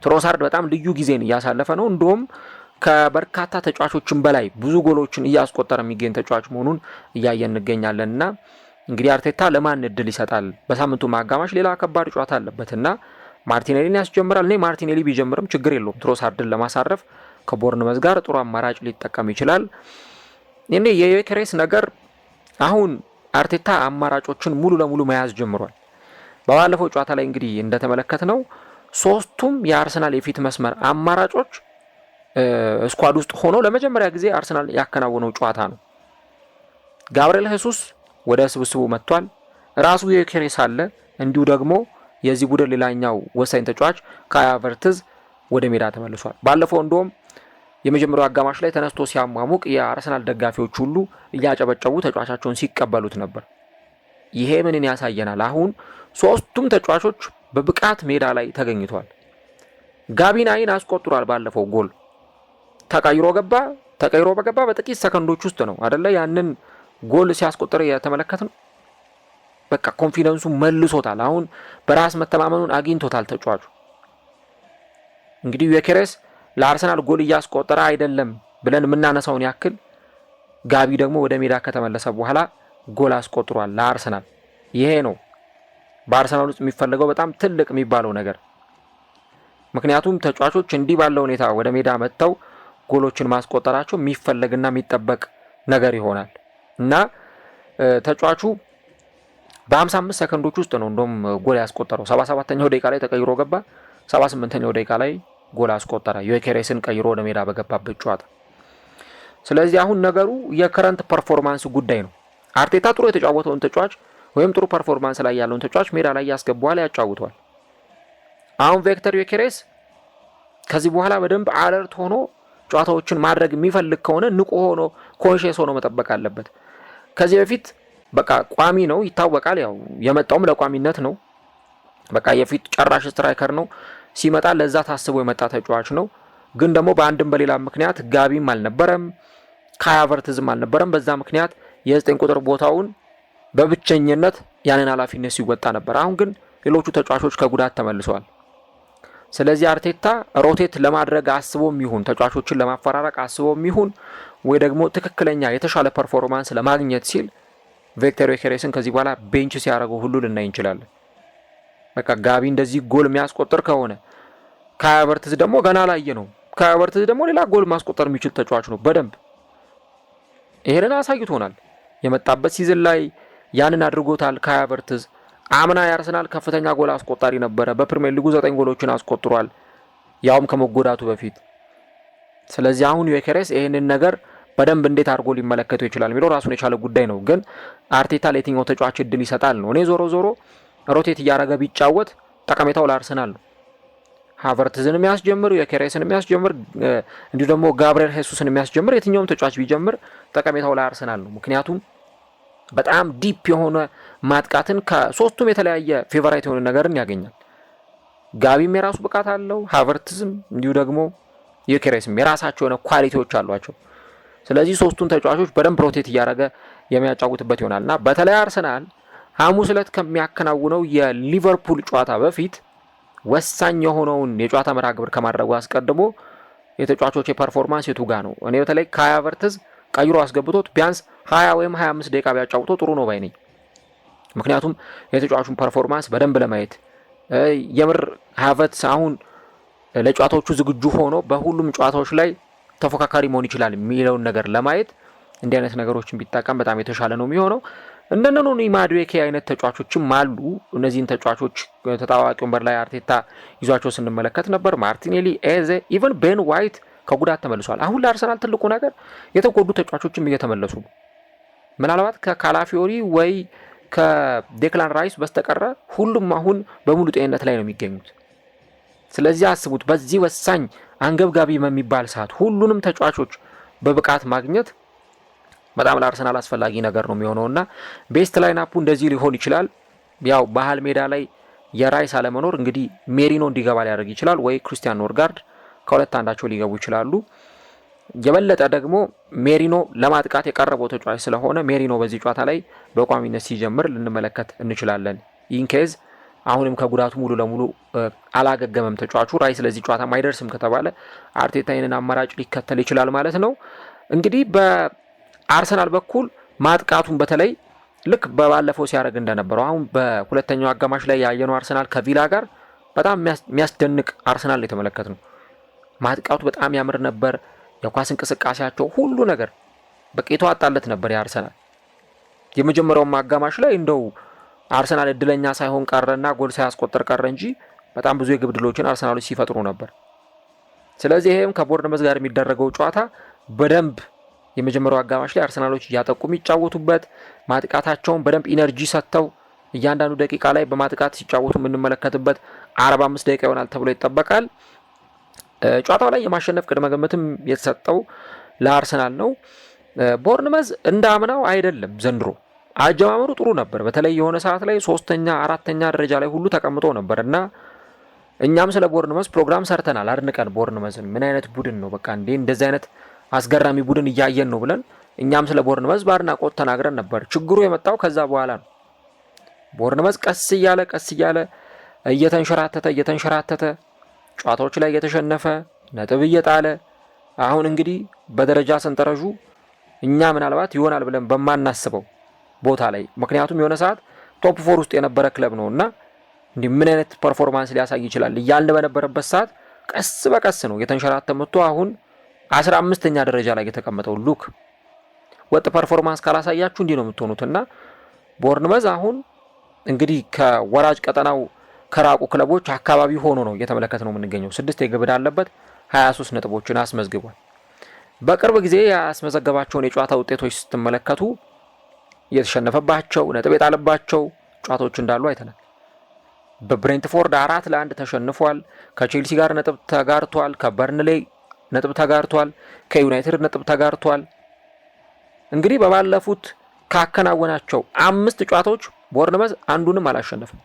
ትሮሳርድ በጣም ልዩ ጊዜን እያሳለፈ ነው። እንደውም ከበርካታ ተጫዋቾችን በላይ ብዙ ጎሎችን እያስቆጠረ የሚገኝ ተጫዋች መሆኑን እያየን እንገኛለን እና እንግዲህ አርቴታ ለማን እድል ይሰጣል? በሳምንቱ ማጋማሽ ሌላ ከባድ ጨዋታ አለበት እና ማርቲኔሊን ያስጀምራል። እኔ ማርቲኔሊ ቢጀምርም ችግር የለውም። ትሮሳርድን ለማሳረፍ ከቦርንመዝ ጋር ጥሩ አማራጭ ሊጠቀም ይችላል። እኔ የዮኬሬስ ነገር አሁን አርቴታ አማራጮችን ሙሉ ለሙሉ መያዝ ጀምሯል። በባለፈው ጨዋታ ላይ እንግዲህ እንደተመለከት ነው ሶስቱም የአርሰናል የፊት መስመር አማራጮች ስኳድ ውስጥ ሆኖ ለመጀመሪያ ጊዜ አርሰናል ያከናወነው ጨዋታ ነው። ጋብርኤል ሄሱስ ወደ ስብስቡ መጥቷል። ራሱ ዮኬሬስ አለ። እንዲሁ ደግሞ የዚህ ቡድን ሌላኛው ወሳኝ ተጫዋች ካይ ሃቨርትዝ ወደ ሜዳ ተመልሷል። ባለፈው እንደውም የመጀመሪያው አጋማሽ ላይ ተነስቶ ሲያሟሙቅ የአርሰናል ደጋፊዎች ሁሉ እያጨበጨቡ ተጫዋቻቸውን ሲቀበሉት ነበር። ይሄ ምንን ያሳየናል? አሁን ሶስቱም ተጫዋቾች በብቃት ሜዳ ላይ ተገኝቷል። ጋቢናይን አስቆጥሯል። ባለፈው ጎል ተቀይሮ በገባ በጥቂት ሰከንዶች ውስጥ ነው አይደለ? ያንን ጎል ሲያስቆጥር የተመለከትነው በቃ ኮንፊደንሱ መልሶታል። አሁን በራስ መተማመኑን አግኝቶታል ተጫዋቹ። እንግዲህ ዮኬሬስ ለአርሰናል ጎል እያስቆጠረ አይደለም ብለን የምናነሳውን ያክል ጋቢ ደግሞ ወደ ሜዳ ከተመለሰ በኋላ ጎል አስቆጥሯል ለአርሰናል። ይሄ ነው በአርሰናል ውስጥ የሚፈልገው በጣም ትልቅ የሚባለው ነገር። ምክንያቱም ተጫዋቾች እንዲህ ባለው ሁኔታ ወደ ሜዳ መጥተው ጎሎችን ማስቆጠራቸው የሚፈለግና የሚጠበቅ ነገር ይሆናል እና ተጫዋቹ በ55 ሰከንዶች ውስጥ ነው እንደውም ጎል ያስቆጠረው። 77ኛው ደቂቃ ላይ ተቀይሮ ገባ። 78ኛው ደቂቃ ላይ ጎል አስቆጠረ ዮኬሬስን ቀይሮ ወደ ሜዳ በገባበት ጨዋታ። ስለዚህ አሁን ነገሩ የከረንት ፐርፎርማንስ ጉዳይ ነው። አርቴታ ጥሩ የተጫወተውን ተጫዋች ወይም ጥሩ ፐርፎርማንስ ላይ ያለውን ተጫዋች ሜዳ ላይ ያስገባዋል፣ ያጫውተዋል። አሁን ቪክተር ዮኬሬስ ከዚህ በኋላ በደንብ አለርት ሆኖ ጨዋታዎችን ማድረግ የሚፈልግ ከሆነ ንቁ ሆኖ ኮንሺየስ ሆኖ መጠበቅ አለበት። ከዚህ በፊት በቃ ቋሚ ነው ይታወቃል። ያው የመጣውም ለቋሚነት ነው። በቃ የፊት ጨራሽ ስትራይከር ነው። ሲመጣ ለዛ ታስቦ የመጣ ተጫዋች ነው። ግን ደግሞ በአንድም በሌላ ምክንያት ጋቢም አልነበረም፣ ካይ ሃቨርትዝም አልነበረም። በዛ ምክንያት የ9 ቁጥር ቦታውን በብቸኝነት ያንን ኃላፊነት ሲወጣ ነበር። አሁን ግን ሌሎቹ ተጫዋቾች ከጉዳት ተመልሰዋል። ስለዚህ አርቴታ ሮቴት ለማድረግ አስቦም ይሁን ተጫዋቾችን ለማፈራረቅ አስቦም ይሁን ወይ ደግሞ ትክክለኛ የተሻለ ፐርፎርማንስ ለማግኘት ሲል ቪክተር ዮኬሬስን ከዚህ በኋላ ቤንች ሲያደርገው ሁሉ ልናይ እንችላለን። በቃ ጋቢ እንደዚህ ጎል የሚያስቆጥር ከሆነ ካይ ሃቨርትዝ ደግሞ ገና ላየ ነው። ካይ ሃቨርትዝ ደግሞ ሌላ ጎል ማስቆጠር የሚችል ተጫዋች ነው። በደንብ ይሄንን አሳይቶናል። የመጣበት ሲዝን ላይ ያንን አድርጎታል። ካይ ሃቨርትዝ አምና የአርሰናል ከፍተኛ ጎል አስቆጣሪ ነበረ። በፕሪሚየር ሊጉ 9 ጎሎችን አስቆጥሯል፣ ያውም ከመጎዳቱ በፊት። ስለዚህ አሁን ዮኬሬስ ይሄንን ነገር በደንብ እንዴት አድርጎ ሊመለከተው ይችላል የሚለው ራሱን የቻለ ጉዳይ ነው። ግን አርቴታ ለየትኛው ተጫዋች እድል ይሰጣል ነው። እኔ ዞሮ ሮቴት እያደረገ ቢጫወት ጠቀሜታው ለአርሰናል ነው። ሃቨርትዝን የሚያስጀምር ዮኬሬስን የሚያስጀምር እንዲሁ ደግሞ ጋብርኤል ሄሱስን የሚያስጀምር የትኛውም ተጫዋች ቢጀምር ጠቀሜታው ለአርሰናል ነው። ምክንያቱም በጣም ዲፕ የሆነ ማጥቃትን ከሶስቱም የተለያየ ፌቨራይት የሆነ ነገርን ያገኛል። ጋቢም የራሱ ብቃት አለው፣ ሃቨርትዝም እንዲሁ ደግሞ ዮኬሬስም የራሳቸው የሆነ ኳሊቲዎች አሏቸው። ስለዚህ ሶስቱን ተጫዋቾች በደንብ ሮቴት እያደረገ የሚያጫውትበት ይሆናልና በተለይ አርሰናል ሐሙስ ዕለት ከሚያከናውነው የሊቨርፑል ጨዋታ በፊት ወሳኝ የሆነውን የጨዋታ መርሃ ግብር ከማድረጉ አስቀድሞ የተጫዋቾች የፐርፎርማንስ የቱ ጋ ነው? እኔ በተለይ ካይ ሃቨርትዝ ቀይሮ አስገብቶት ቢያንስ 20 ወይም 25 ደቂቃ ቢያጫውቶ ጥሩ ነው ባይ ነኝ። ምክንያቱም የተጫዋቹን ፐርፎርማንስ በደንብ ለማየት የምር ሃቨርትዝ አሁን ለጨዋታዎቹ ዝግጁ ሆኖ በሁሉም ጨዋታዎች ላይ ተፎካካሪ መሆን ይችላል የሚለውን ነገር ለማየት እንዲህ አይነት ነገሮችን ቢጠቀም በጣም የተሻለ ነው የሚሆነው። እንደነ ኖኒ ማዱዌኬ አይነት ተጫዋቾችም አሉ። እነዚህን ተጫዋቾች ተጣዋቂ ወንበር ላይ አርቴታ ይዟቸው ስንመለከት ነበር። ማርቲኔሊ፣ ኤዜ፣ ኢቨን ቤን ዋይት ከጉዳት ተመልሷል። አሁን ለአርሰናል ትልቁ ነገር የተጎዱ ተጫዋቾችም እየተመለሱ ነው። ምናልባት ከካላፊዮሪ ወይ ከዴክላን ራይስ በስተቀረ ሁሉም አሁን በሙሉ ጤንነት ላይ ነው የሚገኙት። ስለዚህ አስቡት፣ በዚህ ወሳኝ አንገብጋቢ በሚባል ሰዓት ሁሉንም ተጫዋቾች በብቃት ማግኘት በጣም ለአርሰናል አስፈላጊ ነገር ነው የሚሆነውና ቤስት ላይናፑ እንደዚህ ሊሆን ይችላል። ያው ባህል ሜዳ ላይ የራይስ አለመኖር እንግዲህ ሜሪኖ እንዲገባ ሊያደርግ ይችላል፣ ወይ ክሪስቲያን ኖርጋርድ ከሁለት አንዳቸው ሊገቡ ይችላሉ። የበለጠ ደግሞ ሜሪኖ ለማጥቃት የቀረበው ተጫዋች ስለሆነ ሜሪኖ በዚህ ጨዋታ ላይ በቋሚነት ሲጀምር ልንመለከት እንችላለን። ኢንኬዝ አሁንም ከጉዳቱ ሙሉ ለሙሉ አላገገመም ተጫዋቹ ራይስ ለዚህ ጨዋታ ማይደርስም ከተባለ አርቴታ ይህንን አማራጭ ሊከተል ይችላል ማለት ነው። እንግዲህ በአርሰናል በኩል ማጥቃቱን በተለይ ልክ በባለፈው ሲያደርግ እንደነበረው አሁን በሁለተኛው አጋማሽ ላይ ያየነው አርሰናል ከቪላ ጋር በጣም የሚያስደንቅ አርሰናል የተመለከት ነው። ማጥቃቱ በጣም ያምር ነበር። የኳስ እንቅስቃሴያቸው ሁሉ ነገር በቃ የተዋጣለት ነበር የአርሰናል። የመጀመሪያው አጋማሽ ላይ እንደው አርሰናል እድለኛ ሳይሆን ቀረና ጎል ሳያስቆጥር ቀረ እንጂ በጣም ብዙ የግብ ዕድሎችን አርሰናሎች ሲፈጥሩ ነበር። ስለዚህ ይሄም ከቦርንመዝ ጋር የሚደረገው ጨዋታ በደንብ የመጀመሪያው አጋማሽ ላይ አርሰናሎች እያጠቁ የሚጫወቱበት ማጥቃታቸውን በደንብ ኢነርጂ ሰጥተው እያንዳንዱ ደቂቃ ላይ በማጥቃት ሲጫወቱ የምንመለከትበት 45 ደቂቃ ይሆናል ተብሎ ይጠበቃል። ጨዋታው ላይ የማሸነፍ ቅድመ ግምትም የተሰጠው ለአርሰናል ነው። ቦርንመዝ እንዳምናው አይደለም ዘንድሮ። አጀማመሩ ጥሩ ነበር። በተለይ የሆነ ሰዓት ላይ 3ኛ 4ኛ ደረጃ ላይ ሁሉ ተቀምጦ ነበር እና እኛም ስለ ቦርንመዝ ፕሮግራም ሰርተናል አድንቀን ቦርንመዝን ምን አይነት ቡድን ነው በቃ እንዴ እንደዚህ አይነት አስገራሚ ቡድን እያየን ነው ብለን እኛም ስለ ቦርንመዝ በአድናቆት ተናግረን ነበር። ችግሩ የመጣው ከዛ በኋላ ነው። ቦርንመዝ ቀስ እያለ እየተንሸራተተ ጨዋታዎች ላይ እየተሸነፈ ነጥብ እየጣለ አሁን እንግዲህ በደረጃ ሰንጠረዡ እኛ ምናልባት ይሆናል ብለን በማናስበው ቦታ ላይ ምክንያቱም የሆነ ሰዓት ቶፕ 4 ውስጥ የነበረ ክለብ ነውና እንዲህ ምን አይነት ፐርፎርማንስ ሊያሳይ ይችላል እያልን በነበረበት ሰዓት ቀስ በቀስ ነው የተንሸራተተ መጥቶ አሁን 15ኛ ደረጃ ላይ የተቀመጠው። ሉክ ወጥ ፐርፎርማንስ ካላሳያችሁ እንዲህ ነው የምትሆኑትና ቦርንመዝ አሁን እንግዲህ ከወራጅ ቀጠናው ከራቁ ክለቦች አካባቢ ሆኖ ነው እየተመለከተ ነው የምንገኘው። 6 የግብ ዕዳ አለበት፣ 23 ነጥቦችን አስመዝግቧል። በቅርብ ጊዜ ያስመዘገባቸውን የጨዋታ ውጤቶች ስትመለከቱ የተሸነፈባቸው ነጥብ የጣለባቸው ጨዋታዎች እንዳሉ አይተናል። በብሬንትፎርድ 4-1 ተሸንፏል። ከቼልሲ ጋር ነጥብ ተጋርቷል። ከበርንሌይ ነጥብ ተጋርቷል። ከዩናይትድ ነጥብ ተጋርቷል። እንግዲህ በባለፉት ካከናወናቸው 5 ጨዋታዎች ቦርንመዝ አንዱንም አላሸነፈም።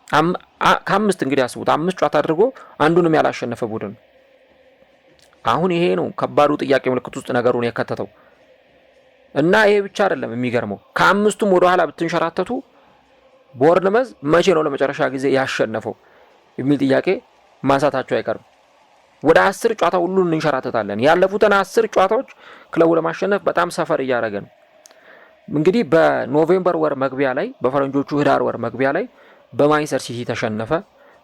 ከ5 እንግዲህ አስቡት 5 ጨዋታ አድርጎ አንዱንም ያላሸነፈ ቡድን። አሁን ይሄ ነው ከባዱ ጥያቄ ምልክት ውስጥ ነገሩን የከተተው እና ይሄ ብቻ አይደለም የሚገርመው ከ5ቱም ወደ ኋላ ብትንሸራተቱ ቦርንመዝ መቼ ነው ለመጨረሻ ጊዜ ያሸነፈው የሚል ጥያቄ ማንሳታቸው አይቀርም። ወደ 10 ጨዋታ ሁሉ እንሸራተታለን። ያለፉትን 10 ጨዋታዎች ክለቡ ለማሸነፍ በጣም ሰፈር እያደረገ ነው። እንግዲህ በኖቬምበር ወር መግቢያ ላይ በፈረንጆቹ ህዳር ወር መግቢያ ላይ በማንቸስተር ሲቲ ተሸነፈ።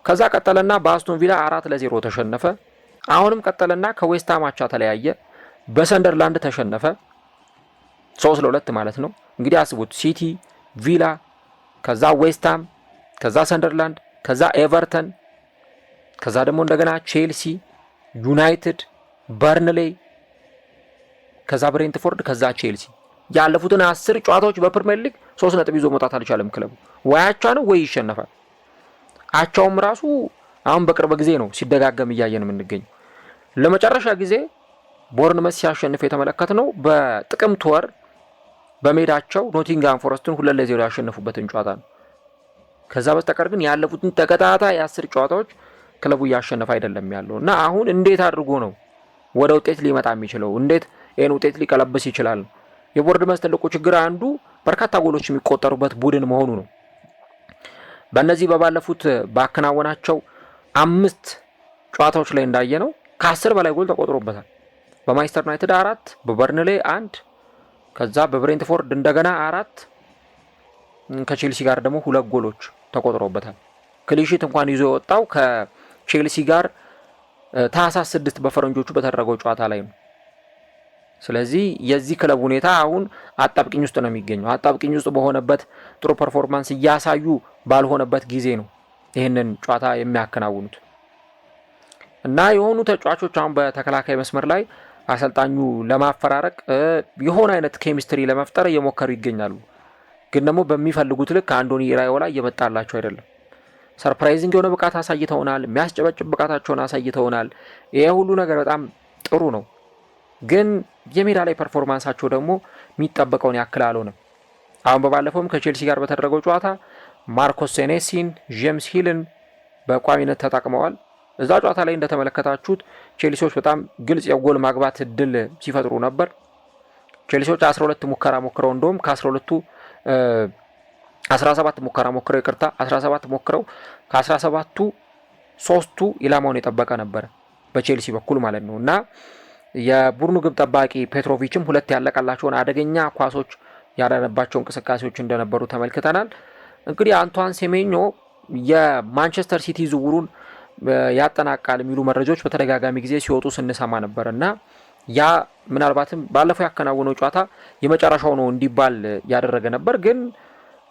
ከዛ ቀጠለና በአስቶን ቪላ 4-0 ተሸነፈ። አሁንም ቀጠለና ከዌስትሃም አቻ ተለያየ። በሰንደርላንድ ተሸነፈ 3-2 ማለት ነው። እንግዲህ አስቡት ሲቲ፣ ቪላ፣ ከዛ ዌስትሃም፣ ከዛ ሰንደርላንድ፣ ከዛ ኤቨርተን፣ ከዛ ደግሞ እንደገና ቼልሲ፣ ዩናይትድ፣ በርንሌይ፣ ከዛ ብሬንትፎርድ፣ ከዛ ቼልሲ። ያለፉትን 10 ጨዋታዎች በፕሪሚየር ሊግ 3 ነጥብ ይዞ መውጣት አልቻለም ክለቡ። ወይ አቻ ነው ወይ ይሸነፋል። አቻውም ራሱ አሁን በቅርብ ጊዜ ነው ሲደጋገም እያየን የምንገኘው። ለመጨረሻ ጊዜ ቦርንመዝ ሲያሸንፍ የተመለከትነው በጥቅምት ወር በሜዳቸው ኖቲንግሃም ፎረስትን 2-0 ያሸነፉበትን ጨዋታ ነው። ከዛ በስተቀር ግን ያለፉትን ተከታታይ 10 ጨዋታዎች ክለቡ እያሸነፈ አይደለም ያለው እና አሁን እንዴት አድርጎ ነው ወደ ውጤት ሊመጣ የሚችለው? እንዴት ይህን ውጤት ሊቀለብስ ይችላል? የቦርንመዝ ትልቁ ችግር አንዱ በርካታ ጎሎች የሚቆጠሩበት ቡድን መሆኑ ነው። በእነዚህ በባለፉት ባከናወናቸው 5 ጨዋታዎች ላይ እንዳየ ነው ከ10 በላይ ጎል ተቆጥሮበታል። በማንቸስተር ዩናይትድ 4፣ በበርንሌይ 1፣ ከዛ በብሬንትፎርድ እንደገና 4፣ ከቼልሲ ጋር ደግሞ 2 ጎሎች ተቆጥሮበታል። ክሊንሺት እንኳን ይዞ የወጣው ከቼልሲ ጋር ታህሳስ 6 በፈረንጆቹ በተደረገው ጨዋታ ላይ ነው። ስለዚህ የዚህ ክለብ ሁኔታ አሁን አጣብቂኝ ውስጥ ነው የሚገኘው። አጣብቂኝ ውስጥ በሆነበት ጥሩ ፐርፎርማንስ እያሳዩ ባልሆነበት ጊዜ ነው ይህንን ጨዋታ የሚያከናውኑት እና የሆኑ ተጫዋቾች አሁን በተከላካይ መስመር ላይ አሰልጣኙ ለማፈራረቅ የሆነ አይነት ኬሚስትሪ ለመፍጠር እየሞከሩ ይገኛሉ። ግን ደግሞ በሚፈልጉት ልክ አንዶኒ ኢራዮላ እየመጣላቸው አይደለም። ሰርፕራይዚንግ የሆነ ብቃት አሳይተውናል። የሚያስጨበጭብ ብቃታቸውን አሳይተውናል። ይሄ ሁሉ ነገር በጣም ጥሩ ነው። ግን የሜዳ ላይ ፐርፎርማንሳቸው ደግሞ የሚጠበቀውን ያክል አልሆነም። አሁን በባለፈውም ከቼልሲ ጋር በተደረገው ጨዋታ ማርኮስ ሴኔሲን፣ ጄምስ ሂልን በቋሚነት ተጠቅመዋል። እዛ ጨዋታ ላይ እንደተመለከታችሁት ቼልሲዎች በጣም ግልጽ የጎል ማግባት እድል ሲፈጥሩ ነበር። ቼልሲዎች 12 ሙከራ ሞክረው እንደውም ከ12ቱ 17 ሙከራ ሞክረው 17 ሞክረው ከ17ቱ 3ቱ ኢላማውን የጠበቀ ነበረ በቼልሲ በኩል ማለት ነው እና የቡድኑ ግብ ጠባቂ ፔትሮቪችም 2 ያለቀላቸውን አደገኛ ኳሶች ያዳነባቸው እንቅስቃሴዎች እንደነበሩ ተመልክተናል። እንግዲህ አንቷን ሴሜኞ የማንቸስተር ሲቲ ዝውውሩን ያጠናቃል የሚሉ መረጃዎች በተደጋጋሚ ጊዜ ሲወጡ ስንሰማ ነበር እና ያ ምናልባትም ባለፈው ያከናወነው ጨዋታ የመጨረሻው ነው እንዲባል ያደረገ ነበር። ግን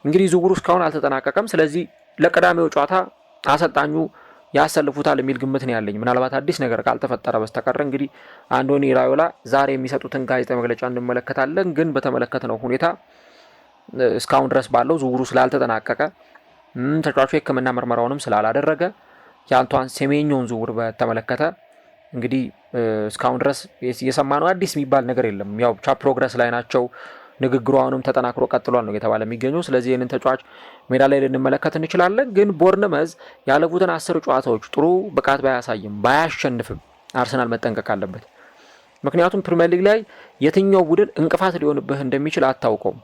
እንግዲህ ዝውውሩ እስካሁን አልተጠናቀቀም። ስለዚህ ለቀዳሚው ጨዋታ አሰልጣኙ ያሰልፉታል የሚል ግምት ነው ያለኝ፣ ምናልባት አዲስ ነገር ካልተፈጠረ በስተቀር። እንግዲህ አንዶኒ ኢራዮላ ዛሬ የሚሰጡትን ጋዜጣዊ መግለጫ እንመለከታለን። ግን በተመለከትነው ሁኔታ እስካሁን ድረስ ባለው ዝውውሩ ስላልተጠናቀቀ ተጫዋቹ የሕክምና ምርመራውንም ስላላደረገ የአንቷን ሴሜኞን ዝውውር በተመለከተ እንግዲህ እስካሁን ድረስ የሰማነው አዲስ የሚባል ነገር የለም። ያው ብቻ ፕሮግረስ ላይ ናቸው። ንግግሩ አሁንም ተጠናክሮ ቀጥሏል ነው የተባለ የሚገኘው። ስለዚህ ይህንን ተጫዋች ሜዳ ላይ ልንመለከት እንችላለን። ግን ቦርንመዝ ያለፉትን 10 ጨዋታዎች ጥሩ ብቃት ባያሳይም ባያሸንፍም አርሰናል መጠንቀቅ አለበት። ምክንያቱም ፕሪሚየር ሊግ ላይ የትኛው ቡድን እንቅፋት ሊሆንብህ እንደሚችል አታውቀውም።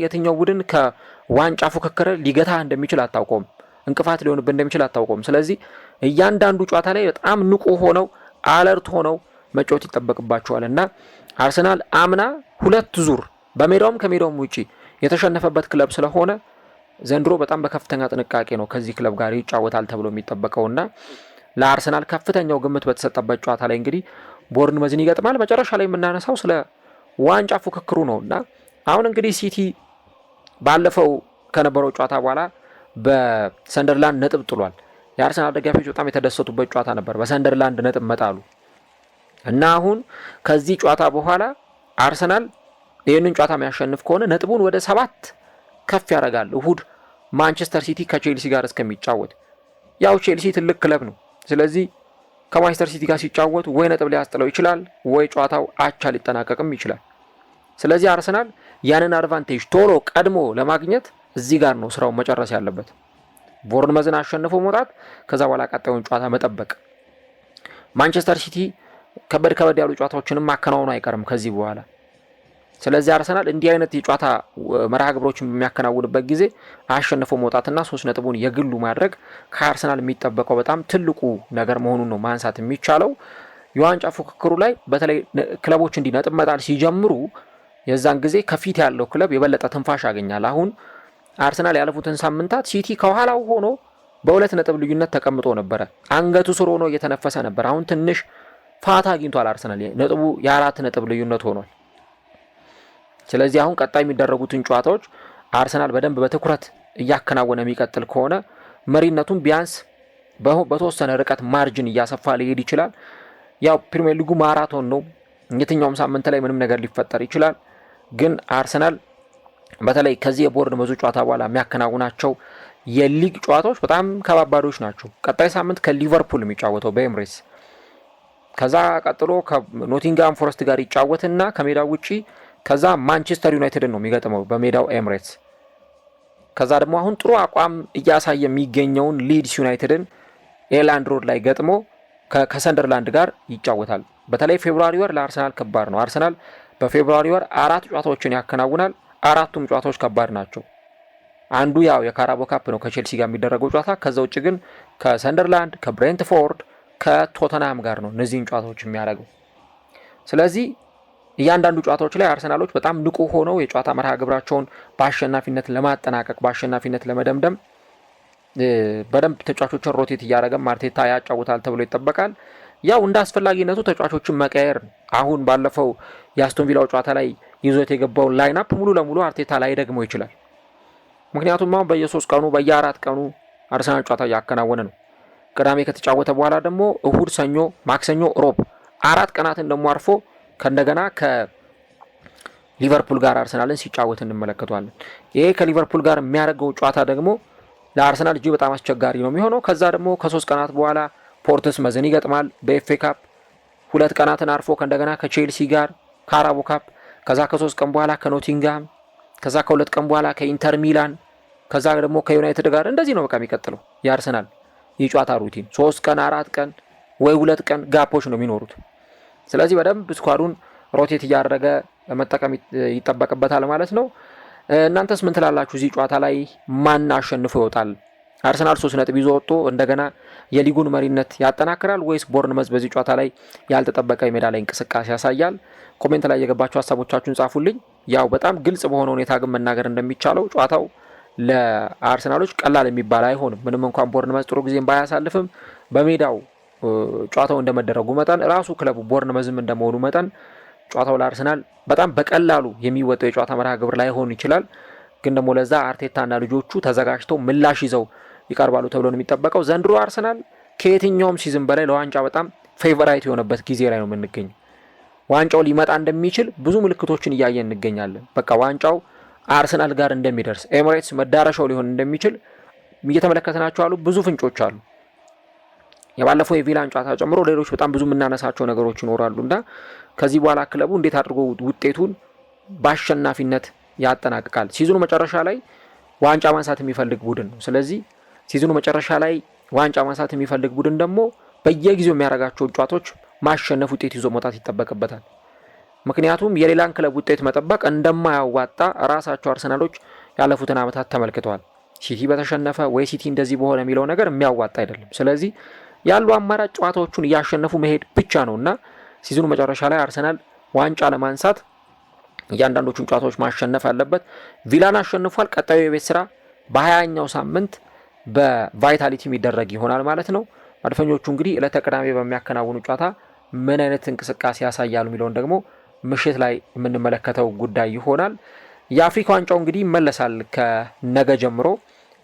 የትኛው ቡድን ከዋንጫ ፉክክር ሊገታ እንደሚችል አታውቀውም። እንቅፋት ሊሆንብህ እንደሚችል አታውቀውም። ስለዚህ እያንዳንዱ ጨዋታ ላይ በጣም ንቁ ሆነው አለርት ሆነው መጫወት ይጠበቅባቸዋል እና አርሰናል አምና 2 ዙር በሜዳውም ከሜዳውም ውጪ የተሸነፈበት ክለብ ስለሆነ ዘንድሮ በጣም በከፍተኛ ጥንቃቄ ነው ከዚህ ክለብ ጋር ይጫወታል ተብሎ የሚጠበቀውና ለአርሰናል ከፍተኛው ግምት በተሰጠበት ጨዋታ ላይ እንግዲህ ቦርንመዝን ይገጥማል። መጨረሻ ላይ የምናነሳው ስለ ዋንጫ ፉክክሩ ነውና አሁን እንግዲህ ሲቲ ባለፈው ከነበረው ጨዋታ በኋላ በሰንደርላንድ ነጥብ ጥሏል። የአርሰናል ደጋፊዎች በጣም የተደሰቱበት ጨዋታ ነበር በሰንደርላንድ ነጥብ መጣሉ እና አሁን ከዚህ ጨዋታ በኋላ አርሰናል ይህንን ጨዋታ የሚያሸንፍ ከሆነ ነጥቡን ወደ 7 ከፍ ያደርጋል። እሁድ ማንቸስተር ሲቲ ከቼልሲ ጋር እስከሚጫወት። ያው ቼልሲ ትልቅ ክለብ ነው። ስለዚህ ከማንቸስተር ሲቲ ጋር ሲጫወት ወይ ነጥብ ሊያስጥለው ይችላል ወይ ጨዋታው አቻ ሊጠናቀቅም ይችላል። ስለዚህ አርሰናል ያንን አድቫንቴጅ ቶሎ ቀድሞ ለማግኘት እዚህ ጋር ነው ስራውን መጨረስ ያለበት። ቦርንመዝን አሸንፎ መውጣት፣ ከዛ በኋላ ቀጣዩን ጨዋታ መጠበቅ። ማንቸስተር ሲቲ ከበድ ያሉ ጨዋታዎችንም ማከናወኑ አይቀርም ከዚህ በኋላ። ስለዚህ አርሰናል እንዲህ አይነት የጨዋታ መርሃ ግብሮችን በሚያከናውንበት ጊዜ አሸንፎ መውጣትና 3 ነጥቡን የግሉ ማድረግ ከአርሰናል የሚጠበቀው በጣም ትልቁ ነገር መሆኑን ነው ማንሳት የሚቻለው። የዋንጫ ፉክክሩ ላይ በተለይ ክለቦች እንዲህ ነጥብ መጣል ሲጀምሩ የዛን ጊዜ ከፊት ያለው ክለብ የበለጠ ትንፋሽ ያገኛል። አሁን አርሰናል ያለፉትን ሳምንታት ሲቲ ከኋላው ሆኖ በ2 ነጥብ ልዩነት ተቀምጦ ነበረ። አንገቱ ስር ሆኖ እየተነፈሰ ነበር። አሁን ትንሽ ፋታ አግኝቷል አርሰናል። ነጥቡ የ4 ነጥብ ልዩነት ሆኗል። ስለዚህ አሁን ቀጣይ የሚደረጉትን ጨዋታዎች አርሰናል በደንብ በትኩረት እያከናወነ የሚቀጥል ከሆነ መሪነቱን ቢያንስ በተወሰነ ርቀት ማርጅን እያሰፋ ሊሄድ ይችላል። ያው ፕሪሚየር ሊጉ ማራቶን ነው። የትኛውም ሳምንት ላይ ምንም ነገር ሊፈጠር ይችላል። ግን አርሰናል በተለይ ከዚህ የቦርንመዙ ጨዋታ በኋላ የሚያከናውናቸው የሊግ ጨዋታዎች በጣም ከባባዶች ናቸው። ቀጣይ ሳምንት ከሊቨርፑል የሚጫወተው በኤምሬትስ፣ ከዛ ቀጥሎ ከኖቲንጋም ፎረስት ጋር ይጫወትና ከሜዳው ውጪ ከዛ ማንቸስተር ዩናይትድን ነው የሚገጥመው በሜዳው ኤምሬትስ። ከዛ ደግሞ አሁን ጥሩ አቋም እያሳየ የሚገኘውን ሊድስ ዩናይትድን ኤላንድ ሮድ ላይ ገጥሞ ከሰንደርላንድ ጋር ይጫወታል። በተለይ ፌብሩዋሪ ወር ለአርሰናል ከባድ ነው። አርሰናል በፌብሩዋሪ ወር 4 ጨዋታዎችን ያከናውናል። 4ቱም ጨዋታዎች ከባድ ናቸው። አንዱ ያው የካራቦ ካፕ ነው ከቼልሲ ጋር የሚደረገው ጨዋታ። ከዛ ውጭ ግን ከሰንደርላንድ፣ ከብሬንትፎርድ፣ ከቶተንሃም ጋር ነው እነዚህን ጨዋታዎች የሚያደርገው። ስለዚህ እያንዳንዱ ጨዋታዎች ላይ አርሰናሎች በጣም ንቁ ሆነው የጨዋታ መርሃ ግብራቸውን በአሸናፊነት ለማጠናቀቅ በአሸናፊነት ለመደምደም በደንብ ተጫዋቾችን ሮቴት እያደረገ አርቴታ ያጫውታል ተብሎ ይጠበቃል። ያው እንደ አስፈላጊነቱ ተጫዋቾችን መቀየር። አሁን ባለፈው የአስቶን ቪላው ጨዋታ ላይ ይዞት የገባውን ላይናፕ ሙሉ ለሙሉ አርቴታ ላይ ደግሞ ይችላል። ምክንያቱም አሁን በየ3 ቀኑ በየ4 ቀኑ አርሰናል ጨዋታ እያከናወነ ነው። ቅዳሜ ከተጫወተ በኋላ ደግሞ እሁድ፣ ሰኞ፣ ማክሰኞ፣ ሮብ 4 ቀናትን ደግሞ አርፎ ከእንደገና ከሊቨርፑል ጋር አርሰናልን ሲጫወት እንመለከቷለን። ይሄ ከሊቨርፑል ጋር የሚያደርገው ጨዋታ ደግሞ ለአርሰናል እጅግ በጣም አስቸጋሪ ነው የሚሆነው። ከዛ ደግሞ ከ3 ቀናት በኋላ ፖርትስ መዝን ይገጥማል በኤፍኤ ካፕ። 2 ቀናትን አርፎ ከእንደገና ከቼልሲ ጋር ካራቦ ካፕ፣ ከዛ ከ3 ቀን በኋላ ከኖቲንግሃም፣ ከዛ ከ2 ቀን በኋላ ከኢንተር ሚላን፣ ከዛ ደግሞ ከዩናይትድ ጋር። እንደዚህ ነው በቃ የሚቀጥለው የአርሰናል የጨዋታ ሩቲን። 3 ቀን 4 ቀን ወይ 2 ቀን ጋፖች ነው የሚኖሩት። ስለዚህ በደንብ ስኳዱን ሮቴት እያደረገ መጠቀም ይጠበቅበታል ማለት ነው። እናንተስ ምን ትላላችሁ? እዚህ ጨዋታ ላይ ማን አሸንፎ ይወጣል? አርሰናል 3 ነጥብ ይዞ ወጥቶ እንደገና የሊጉን መሪነት ያጠናክራል ወይስ ቦርንመዝ በዚህ ጨዋታ ላይ ያልተጠበቀ የሜዳ ላይ እንቅስቃሴ ያሳያል? ኮሜንት ላይ የገባችሁ ሀሳቦቻችሁን ጻፉልኝ። ያው በጣም ግልጽ በሆነ ሁኔታ ግን መናገር እንደሚቻለው ጨዋታው ለአርሰናሎች ቀላል የሚባል አይሆንም። ምንም እንኳን ቦርንመዝ ጥሩ ጊዜም ባያሳልፍም በሜዳው ጨዋታው እንደመደረጉ መጠን ራሱ ክለቡ ቦርንመዝም እንደመሆኑ መጠን ጨዋታው ለአርሰናል በጣም በቀላሉ የሚወጣው የጨዋታ መርሃ ግብር ላይሆን ይችላል። ግን ደግሞ ለዛ አርቴታና ልጆቹ ተዘጋጅተው ምላሽ ይዘው ይቀርባሉ ተብሎ ነው የሚጠበቀው። ዘንድሮ አርሰናል ከየትኛውም ሲዝን በላይ ለዋንጫ በጣም ፌቨራይት የሆነበት ጊዜ ላይ ነው የምንገኘው። ዋንጫው ሊመጣ እንደሚችል ብዙ ምልክቶችን እያየን እንገኛለን። በቃ ዋንጫው አርሰናል ጋር እንደሚደርስ፣ ኤሚሬትስ መዳረሻው ሊሆን እንደሚችል እየተመለከትናቸው አሉ። ብዙ ፍንጮች አሉ። የባለፈው የቪላን ጨዋታ ጨምሮ ሌሎች በጣም ብዙ የምናነሳቸው ነገሮች ይኖራሉ እና ከዚህ በኋላ ክለቡ እንዴት አድርጎ ውጤቱን በአሸናፊነት ያጠናቅቃል። ሲዝኑ መጨረሻ ላይ ዋንጫ ማንሳት የሚፈልግ ቡድን ነው። ስለዚህ ሲዝኑ መጨረሻ ላይ ዋንጫ ማንሳት የሚፈልግ ቡድን ደግሞ በየጊዜው የሚያደርጋቸውን ጨዋታዎች ማሸነፍ፣ ውጤት ይዞ መውጣት ይጠበቅበታል። ምክንያቱም የሌላን ክለብ ውጤት መጠበቅ እንደማያዋጣ ራሳቸው አርሰናሎች ያለፉትን ዓመታት ተመልክተዋል። ሲቲ በተሸነፈ ወይ ሲቲ እንደዚህ በሆነ የሚለው ነገር የሚያዋጣ አይደለም። ስለዚህ ያሉ አማራጭ ጨዋታዎቹን እያሸነፉ መሄድ ብቻ ነው እና ሲዝኑ መጨረሻ ላይ አርሰናል ዋንጫ ለማንሳት እያንዳንዶቹን ጨዋታዎች ማሸነፍ አለበት። ቪላን አሸንፏል። ቀጣዩ የቤት ስራ በ20ኛው ሳምንት በቫይታሊቲ የሚደረግ ይሆናል ማለት ነው። መድፈኞቹ እንግዲህ ዕለተ ቅዳሜ በሚያከናውኑ ጨዋታ ምን አይነት እንቅስቃሴ ያሳያሉ የሚለውን ደግሞ ምሽት ላይ የምንመለከተው ጉዳይ ይሆናል። የአፍሪካ ዋንጫው እንግዲህ ይመለሳል ከነገ ጀምሮ።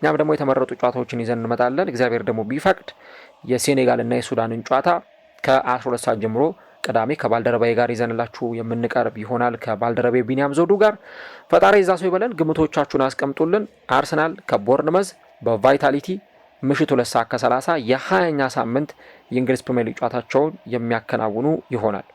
እኛም ደግሞ የተመረጡ ጨዋታዎችን ይዘን እንመጣለን። እግዚአብሔር ደግሞ ቢፈቅድ የሴኔጋል እና የሱዳንን ጨዋታ ከ12 ሰዓት ጀምሮ ቅዳሜ ከባልደረባዬ ጋር ይዘንላችሁ የምንቀርብ ይሆናል። ከባልደረቤ ቢኒያም ዘውዱ ጋር። ፈጣሪ ይዛ ሰው ይበለን። ግምቶቻችሁን አስቀምጡልን። አርሰናል ከቦርንመዝ በቫይታሊቲ ምሽት 2 ሰዓት ከ30 የ20ኛ ሳምንት የእንግሊዝ ፕሪሚየር ሊግ ጨዋታቸውን የሚያከናውኑ ይሆናል።